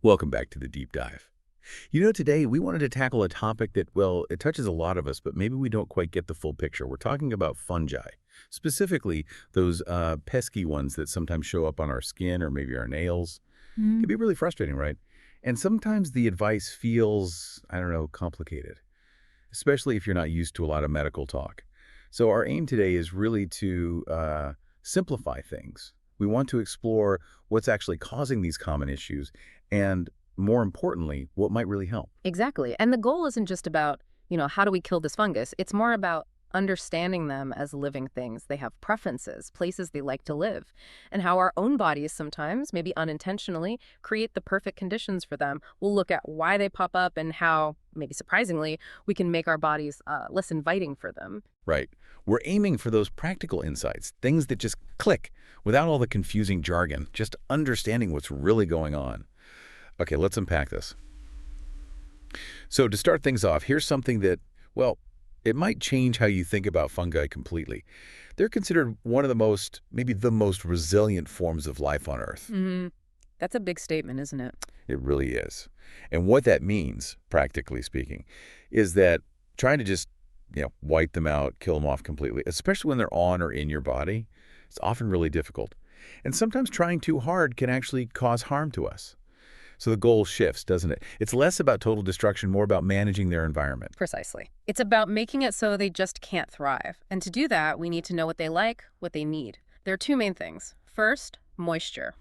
Welcome back to the deep dive. Today we wanted to tackle a topic that, well, it touches a lot of us, but maybe we don't quite get the full picture. We're talking about fungi, specifically those pesky ones that sometimes show up on our skin or maybe our nails. It can Mm, be really frustrating, right? And sometimes the advice feels, I don't know, complicated, especially if you're not used to a lot of medical talk. So our aim today is really to simplify things. We want to explore what's actually causing these common issues and, more importantly, what might really help. exactly. And the goal isn't just about, how do we kill this fungus? It's more about understanding them as living things. They have preferences, places they like to live, and how our own bodies sometimes, maybe unintentionally, create the perfect conditions for them. We'll look at why they pop up and how, maybe surprisingly, we can make our bodies less inviting for them. Right. We're aiming for those practical insights, things that just click without all the confusing jargon, just understanding what's really going on. Okay, let's unpack this. So to start things off, here's something that, well, it might change how you think about fungi completely. They're considered one of the most, maybe the most resilient forms of life on Earth. hmm That's a big statement, isn't it? It really is. And what that means, practically speaking, is that trying to just, wipe them out, kill them off completely, especially when they're on or in your body, it's often really difficult. And sometimes trying too hard can actually cause harm to us. So the goal shifts, doesn't it? It's less about total destruction, more about managing their environment. Precisely. It's about making it so they just can't thrive. And to do that, we need to know what they like, what they need. There are two main things. First, moisture.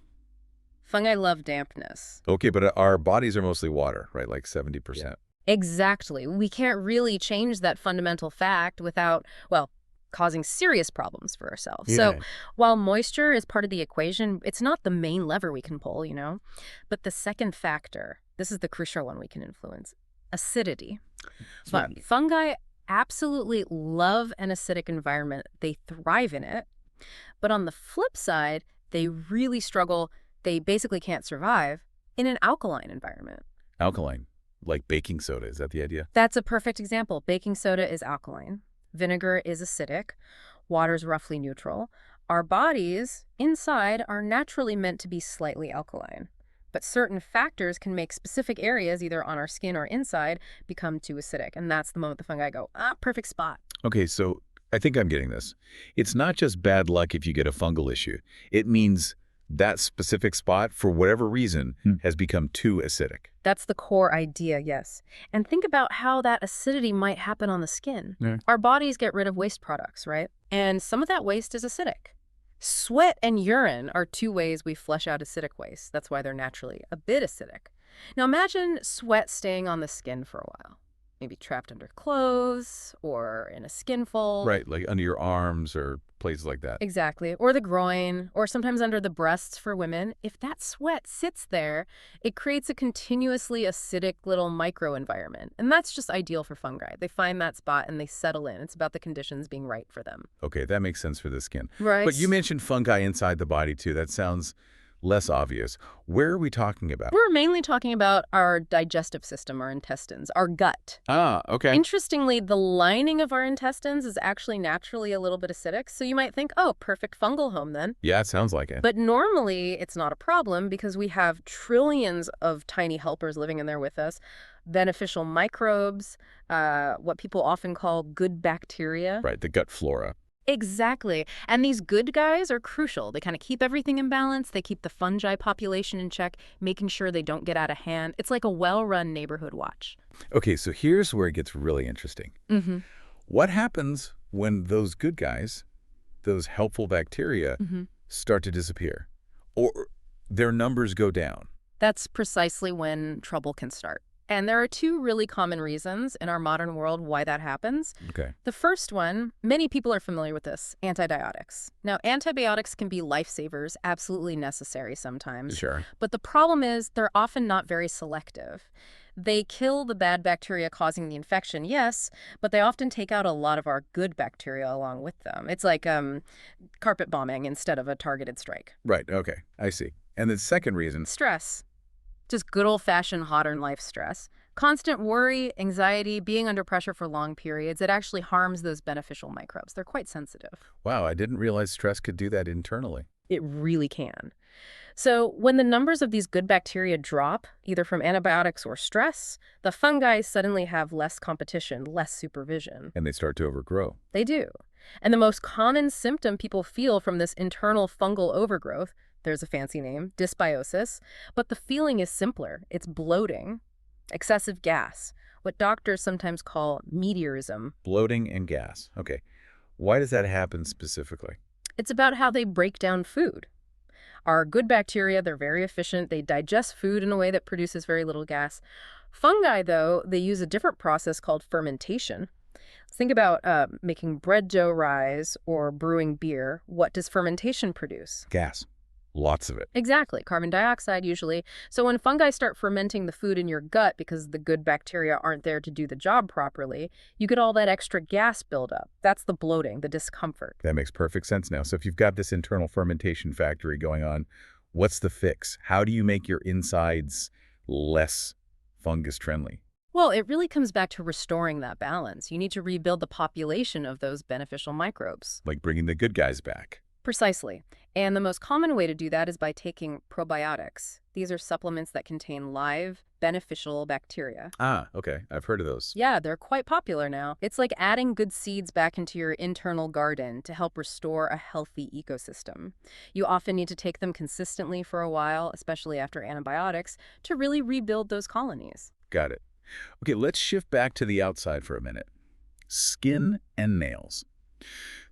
Fungi love dampness. Okay, but our bodies are mostly water, right? Like 70%. Exactly. We can't really change that fundamental fact without, well, causing serious problems for ourselves. So Yeah. while moisture is part of the equation, it's not the main lever we can pull. But the second factor, this is the crucial one we can influence, acidity. Right. Fungi absolutely love an acidic environment. They thrive in it. But on the flip side, they really struggle. They basically can't survive in an alkaline environment. Alkaline, like baking soda. Is that the idea? That's a perfect example. Baking soda is alkaline. Vinegar is acidic. Water's roughly neutral. Our bodies inside are naturally meant to be slightly alkaline. But certain factors can make specific areas, either on our skin or inside, become too acidic. And that's the moment the fungi go, perfect spot. Okay, so I think I'm getting this. It's not just bad luck if you get a fungal issue. It means that specific spot, for whatever reason, has become too acidic. That's the core idea, yes. And think about how that acidity might happen on the skin. Yeah. Our bodies get rid of waste products, right? And some of that waste is acidic. Sweat and urine are two ways we flush out acidic waste. That's why they're naturally a bit acidic. Now imagine sweat staying on the skin for a while. Maybe trapped under clothes or in a skin fold. Right, like under your arms or places like that. Exactly. Or the groin, or sometimes under the breasts for women. If that sweat sits there, it creates a continuously acidic little microenvironment. And that's just ideal for fungi. They find that spot and they settle in. It's about the conditions being right for them. Okay, that makes sense for the skin. Right. But you mentioned fungi inside the body, too. That sounds less obvious. Where are we talking about? We're mainly talking about our digestive system, our intestines, our gut. Ah, okay. Interestingly, the lining of our intestines is actually naturally a little bit acidic, so you might think, oh, perfect fungal home then. Yeah, it sounds like it. But normally, it's not a problem because we have trillions of tiny helpers living in there with us, beneficial microbes, what people often call good bacteria. Right, the gut flora. Exactly. And these good guys are crucial. They kind of keep everything in balance. They keep the fungi population in check, making sure they don't get out of hand. It's like a well-run neighborhood watch. Okay, so here's where it gets really interesting. Mm-hmm. What happens when those good guys, those helpful bacteria, start to disappear? Or their numbers go down? That's precisely when trouble can start. And there are two really common reasons in our modern world why that happens. Okay. The first one, many people are familiar with this, antibiotics. Now, antibiotics can be lifesavers, absolutely necessary sometimes. Sure. But the problem is they're often not very selective. They kill the bad bacteria causing the infection, yes, but they often take out a lot of our good bacteria along with them. It's like carpet bombing instead of a targeted strike. Right, okay. I see. And the second reason, Stress. Just good old-fashioned modern life stress. Constant worry, anxiety, being under pressure for long periods, it actually harms those beneficial microbes. They're quite sensitive. wow, I didn't realize stress could do that internally. It really can. So when the numbers of these good bacteria drop, either from antibiotics or stress, the fungi suddenly have less competition, less supervision. And they start to overgrow. They do. And the most common symptom people feel from this internal fungal overgrowth, there's a fancy name, dysbiosis, but the feeling is simpler. It's bloating, excessive gas, what doctors sometimes call meteorism. Bloating and gas. Okay. Why does that happen specifically? It's about how they break down food. Our good bacteria, they're very efficient. They digest food in a way that produces very little gas. Fungi, though, they use a different process called fermentation. Think about making bread dough rise or brewing beer. What does fermentation produce? Gas. Lots of it. Exactly, carbon dioxide usually. So when fungi start fermenting the food in your gut because the good bacteria aren't there to do the job properly, you get all that extra gas buildup. That's the bloating, the discomfort. That makes perfect sense now. So if you've got this internal fermentation factory going on, what's the fix? How do you make your insides less fungus friendly? Well, it really comes back to restoring that balance. You need to rebuild the population of those beneficial microbes. Like bringing the good guys back. Precisely. And the most common way to do that is by taking probiotics. These are supplements that contain live, beneficial bacteria. Ah, okay. I've heard of those. Yeah, they're quite popular now. It's like adding good seeds back into your internal garden to help restore a healthy ecosystem. You often need to take them consistently for a while, especially after antibiotics, to really rebuild those colonies. Got it. Okay, let's shift back to the outside for a minute. Skin and nails.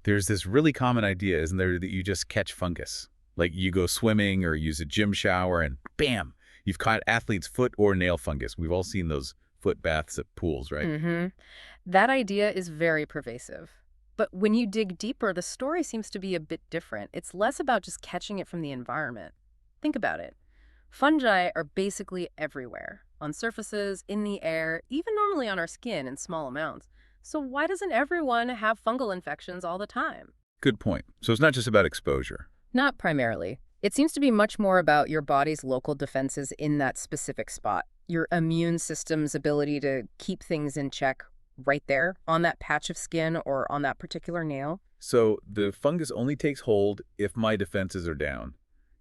There's this really common idea, isn't there, that you just catch fungus. Like you go swimming or use a gym shower and bam, you've caught athlete's foot or nail fungus. We've all seen those foot baths at pools, right? Mm-hmm. That idea is very pervasive. But when you dig deeper, the story seems to be a bit different. It's less about just catching it from the environment. Think about it. Fungi are basically everywhere, on surfaces, in the air, even normally on our skin in small amounts. So why doesn't everyone have fungal infections all the time? Good point. So it's not just about exposure. Not primarily. It seems to be much more about your body's local defenses in that specific spot. Your immune system's ability to keep things in check right there on that patch of skin or on that particular nail. So the fungus only takes hold if my defenses are down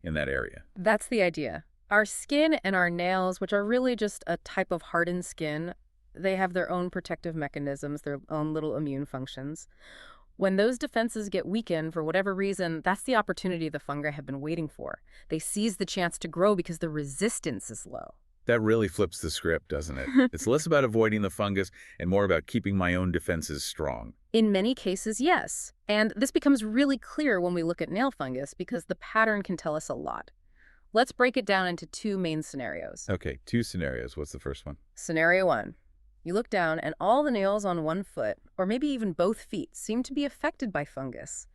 in that area. That's the idea. Our skin and our nails, which are really just a type of hardened skin, they have their own protective mechanisms, their own little immune functions. When those defenses get weakened for whatever reason, that's the opportunity the fungi have been waiting for. They seize the chance to grow because the resistance is low. That really flips the script, doesn't it? It's less about avoiding the fungus and more about keeping my own defenses strong. In many cases, yes. And this becomes really clear when we look at nail fungus because the pattern can tell us a lot. Let's break it down into two main scenarios. Okay, two scenarios. What's the first one? Scenario one. You look down and all the nails on one foot, or maybe even both feet, seem to be affected by fungus.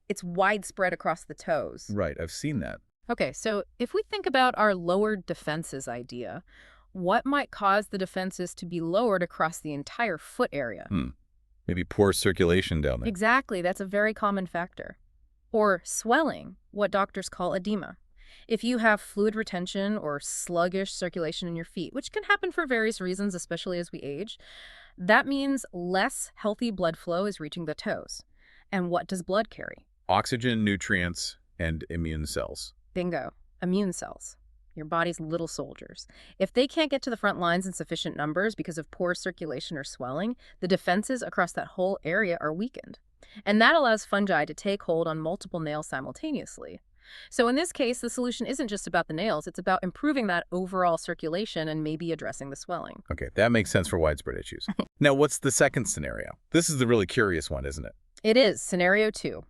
It's widespread across the toes. Right, I've seen that. Okay, so if we think about our lowered defenses idea, what might cause the defenses to be lowered across the entire foot area? Maybe poor circulation down there. Exactly, that's a very common factor. Or swelling, what doctors call edema. If you have fluid retention or sluggish circulation in your feet, which can happen for various reasons, especially as we age, that means less healthy blood flow is reaching the toes. And what does blood carry? Oxygen, nutrients, and immune cells. Bingo. Immune cells. Your body's little soldiers. If they can't get to the front lines in sufficient numbers because of poor circulation or swelling, the defenses across that whole area are weakened. And that allows fungi to take hold on multiple nails simultaneously. So in this case, the solution isn't just about the nails, it's about improving that overall circulation and maybe addressing the swelling. Okay, that makes sense for widespread issues. Now, what's the second scenario? This is the really curious one, isn't it? It is. Scenario 2.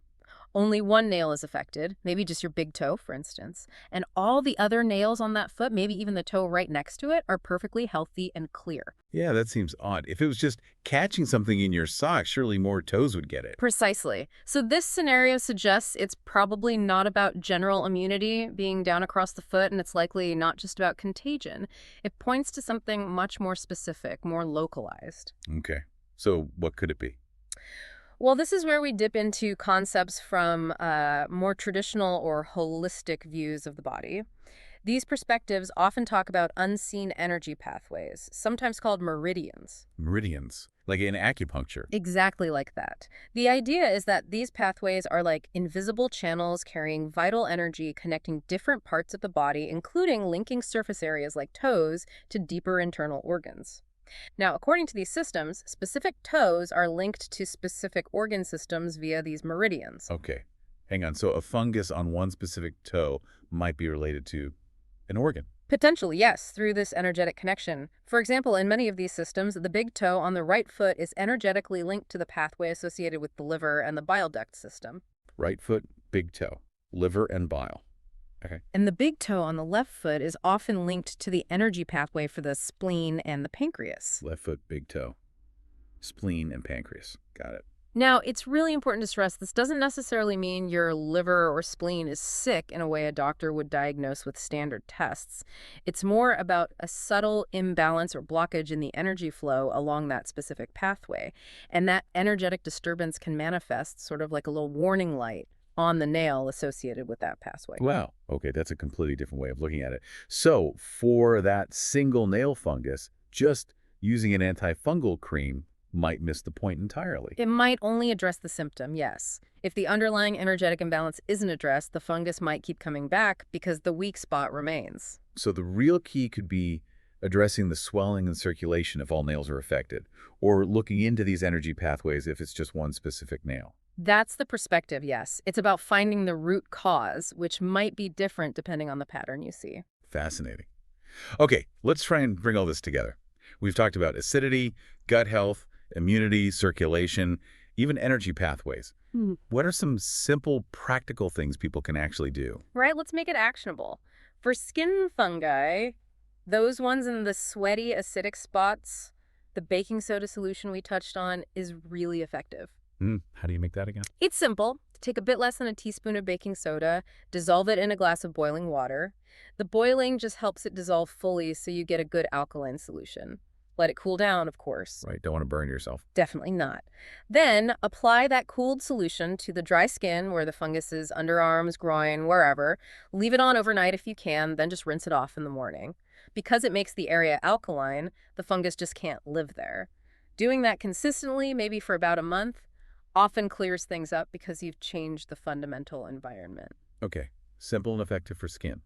Only one nail is affected, maybe just your big toe, for instance, and all the other nails on that foot, maybe even the toe right next to it, are perfectly healthy and clear. Yeah, that seems odd. If it was just catching something in your sock, surely more toes would get it. Precisely. So this scenario suggests it's probably not about general immunity being down across the foot, and it's likely not just about contagion. It points to something much more specific, more localized. Okay, so what could it be? Well, this is where we dip into concepts from more traditional or holistic views of the body. These perspectives often talk about unseen energy pathways, sometimes called meridians. Meridians, like in acupuncture. Exactly like that. The idea is that these pathways are like invisible channels carrying vital energy connecting different parts of the body, including linking surface areas like toes to deeper internal organs. Now, according to these systems, specific toes are linked to specific organ systems via these meridians. Okay, hang on. So a fungus on one specific toe might be related to an organ. Potentially, yes, through this energetic connection. For example, in many of these systems, the big toe on the right foot is energetically linked to the pathway associated with the liver and the bile duct system. Right foot, big toe, liver and bile. Okay. And the big toe on the left foot is often linked to the energy pathway for the spleen and the pancreas. Left foot, big toe, spleen and pancreas. Got it. Now, it's really important to stress this doesn't necessarily mean your liver or spleen is sick in a way a doctor would diagnose with standard tests. It's more about a subtle imbalance or blockage in the energy flow along that specific pathway. And that energetic disturbance can manifest sort of like a little warning light on the nail associated with that pathway. Wow. Okay, that's a completely different way of looking at it. So for that single nail fungus, just using an antifungal cream might miss the point entirely. It might only address the symptom, yes. If the underlying energetic imbalance isn't addressed, the fungus might keep coming back because the weak spot remains. So the real key could be addressing the swelling and circulation if all nails are affected, or looking into these energy pathways if it's just one specific nail. That's the perspective, yes. It's about finding the root cause, which might be different depending on the pattern you see. Fascinating. Okay, let's try and bring all this together. We've talked about acidity, gut health, immunity, circulation, even energy pathways. What are some simple, practical things people can actually do? Right, let's make it actionable. For skin fungi, those ones in the sweaty, acidic spots, the baking soda solution we touched on is really effective. How do you make that again? It's simple. Take a bit less than a teaspoon of baking soda, dissolve it in a glass of boiling water. The boiling just helps it dissolve fully so you get a good alkaline solution. Let it cool down, of course. Right, don't want to burn yourself. Definitely not. Then apply that cooled solution to the dry skin where the fungus is, underarms, groin, wherever. Leave it on overnight if you can, then just rinse it off in the morning. Because it makes the area alkaline, the fungus just can't live there. Doing that consistently, maybe for about a month, often clears things up because you've changed the fundamental environment. Okay, simple and effective for skin.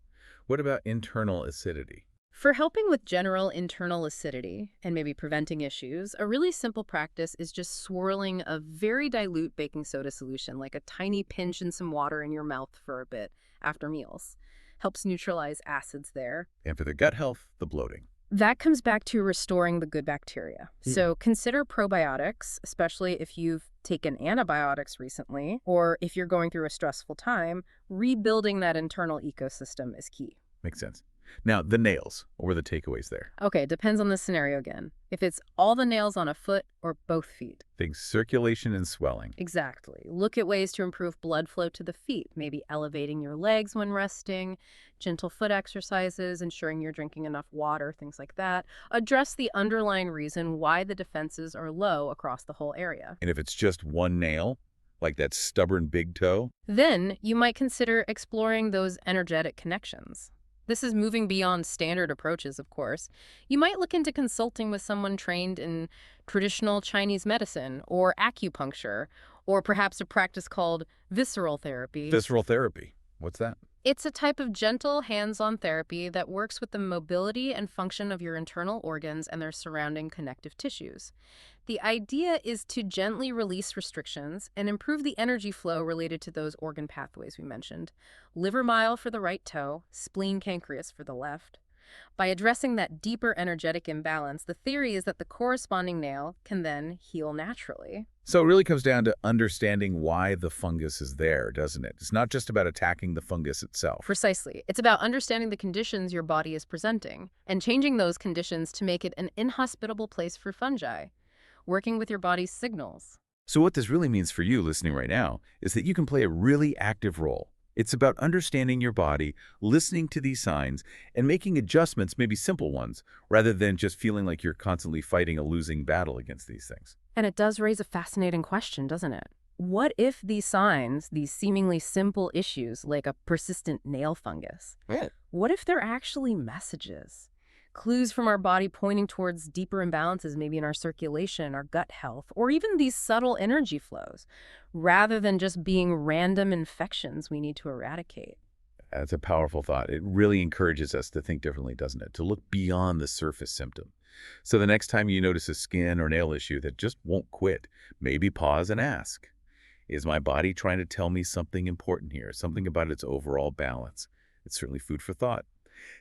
What about internal acidity? For helping with general internal acidity and maybe preventing issues, a really simple practice is just swirling a very dilute baking soda solution, like a tiny pinch in some water in your mouth for a bit after meals. Helps neutralize acids there. And for the gut health, the bloating. That comes back to restoring the good bacteria. So consider probiotics, especially if you've taken antibiotics recently, or if you're going through a stressful time, rebuilding that internal ecosystem is key. Makes sense. Now, the nails. What were the takeaways there? Okay, depends on the scenario again. If it's all the nails on a foot or both feet. Think circulation and swelling. Exactly. Look at ways to improve blood flow to the feet, maybe elevating your legs when resting, gentle foot exercises, ensuring you're drinking enough water, things like that. Address the underlying reason why the defenses are low across the whole area. And if it's just one nail, like that stubborn big toe? Then you might consider exploring those energetic connections. This is moving beyond standard approaches, of course. You might look into consulting with someone trained in traditional Chinese medicine or acupuncture, or perhaps a practice called visceral therapy. Visceral therapy. What's that? It's a type of gentle, hands-on therapy that works with the mobility and function of your internal organs and their surrounding connective tissues. The idea is to gently release restrictions and improve the energy flow related to those organ pathways we mentioned. Liver bile for the right toe, spleen pancreas for the left. By addressing that deeper energetic imbalance, the theory is that the corresponding nail can then heal naturally. So it really comes down to understanding why the fungus is there, doesn't it? It's not just about attacking the fungus itself. Precisely. It's about understanding the conditions your body is presenting and changing those conditions to make it an inhospitable place for fungi, working with your body's signals. So what this really means for you listening right now is that you can play a really active role. It's about understanding your body, listening to these signs, and making adjustments, maybe simple ones, rather than just feeling like you're constantly fighting a losing battle against these things. And it does raise a fascinating question, doesn't it? What if these signs, these seemingly simple issues like a persistent nail fungus, Right. what if they're actually messages? Clues from our body pointing towards deeper imbalances, maybe in our circulation, our gut health, or even these subtle energy flows, rather than just being random infections we need to eradicate. That's a powerful thought. It really encourages us to think differently, doesn't it? To look beyond the surface symptom. So the next time you notice a skin or nail issue that just won't quit, maybe pause and ask, is my body trying to tell me something important here, something about its overall balance? It's certainly food for thought.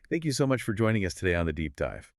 Thank you so much for joining us today on the Deep Dive.